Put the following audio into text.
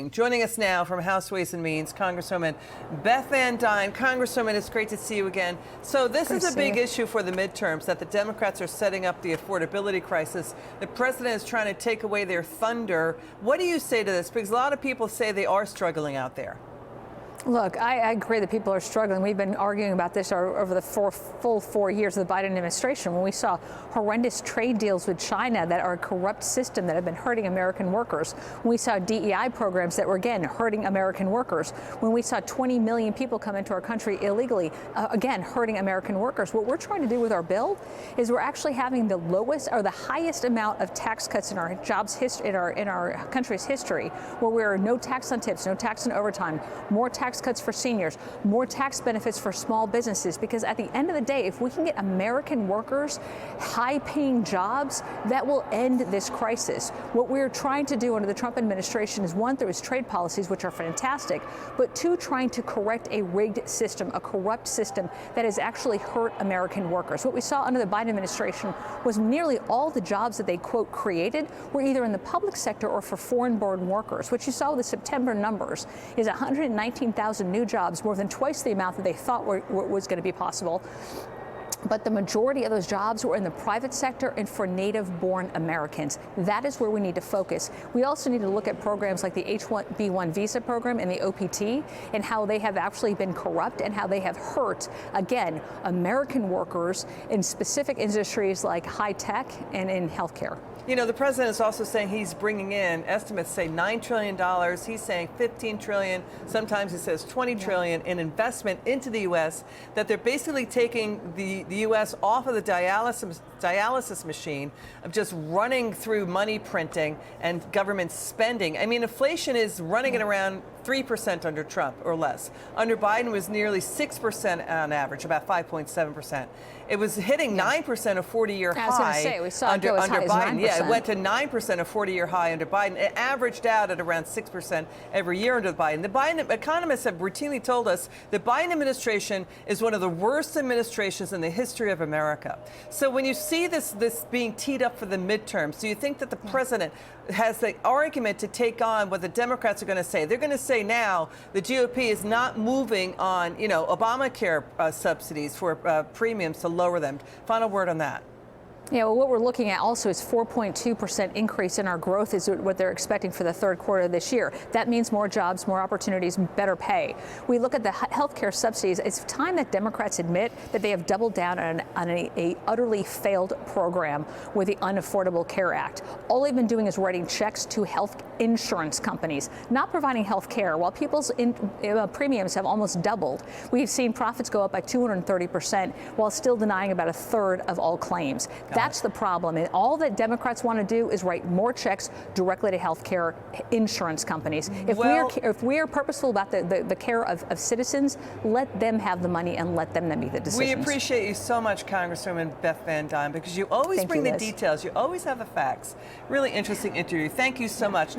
Joining us now from House Ways and Means, Congresswoman Beth Van Duyne. Congresswoman, it's great to see you again. So this is a big issue for the midterms, that the Democrats are setting up the affordability crisis. The president is trying to take away their thunder. What do you say to this? Because a lot of people say they are struggling out there. Look, I agree that people are struggling. We've been arguing about this over the full 4 years of the Biden administration, when we saw horrendous trade deals with China that are a corrupt system that have been hurting American workers. When we saw DEI programs that were, again, hurting American workers. When we saw 20 million people come into our country illegally, again, hurting American workers. What we're trying to do with our bill is we're actually having the lowest or the highest amount of tax cuts in our in our country's history, where we're no tax on tips, no tax on overtime, more tax cuts for seniors, more tax benefits for small businesses, because at the end of the day, if we can get American workers high-paying jobs, that will end this crisis. What we're trying to do under the Trump administration is, one, through his trade policies, which are fantastic, but two, trying to correct a rigged system, a corrupt system that has actually hurt American workers. What we saw under the Biden administration was nearly all the jobs that they, quote, created were either in the public sector or for foreign-born workers. What you saw with the September numbers is 119,000 new jobs, more than twice the amount that they thought was going to be possible. But the majority of those jobs were in the private sector and for native-born Americans. That is where we need to focus. We also need to look at programs like the H-1B1 visa program and the OPT, and how they have actually been corrupt and how they have hurt, again, American workers in specific industries like high tech and in healthcare. You know, the president is also saying he's bringing in, estimates say $9 trillion. He's saying $15 trillion. Sometimes he says $20 trillion in investment into the U.S., that they're basically taking the U.S. off of the dialysis machine of just running through money printing and government spending. I mean, inflation is running at around 3% under Trump or less. Under Biden, it was nearly 6% on average, about 5.7%. It was hitting 9% a 40-year high. I was going to say, we saw it go as high as Biden. 9%. Yeah, it went to 9% a 40-year high under Biden. It averaged out at around 6% every year under Biden. The Biden economists have routinely told us the Biden administration is one of the worst administrations in the history of America. So when you see this being teed up for the midterms, do you think that the president has the argument to take on what the Democrats are going to say? They're going to say now the GOP is not moving on, you know, Obamacare subsidies for premiums to lower them. Final word on that. Yeah, well, what we're looking at also is 4.2% increase in our growth is what they're expecting for the third quarter of this year. That means more jobs, more opportunities, better pay. We look at the healthcare subsidies. It's time that Democrats admit that they have doubled down on a utterly failed program with the Unaffordable Care Act. All they've been doing is writing checks to health insurance companies, not providing health care. While people's premiums have almost doubled, we've seen profits go up by 230% while still denying about a third of all claims. That's the problem. And all that Democrats want to do is write more checks directly to health care insurance companies. If we are purposeful about the care of citizens, let them have the money and let them make the decisions. We appreciate you so much, Congresswoman Beth Van Duyne, because you always bring the details. You always have the facts. Really interesting interview. Thank you so much.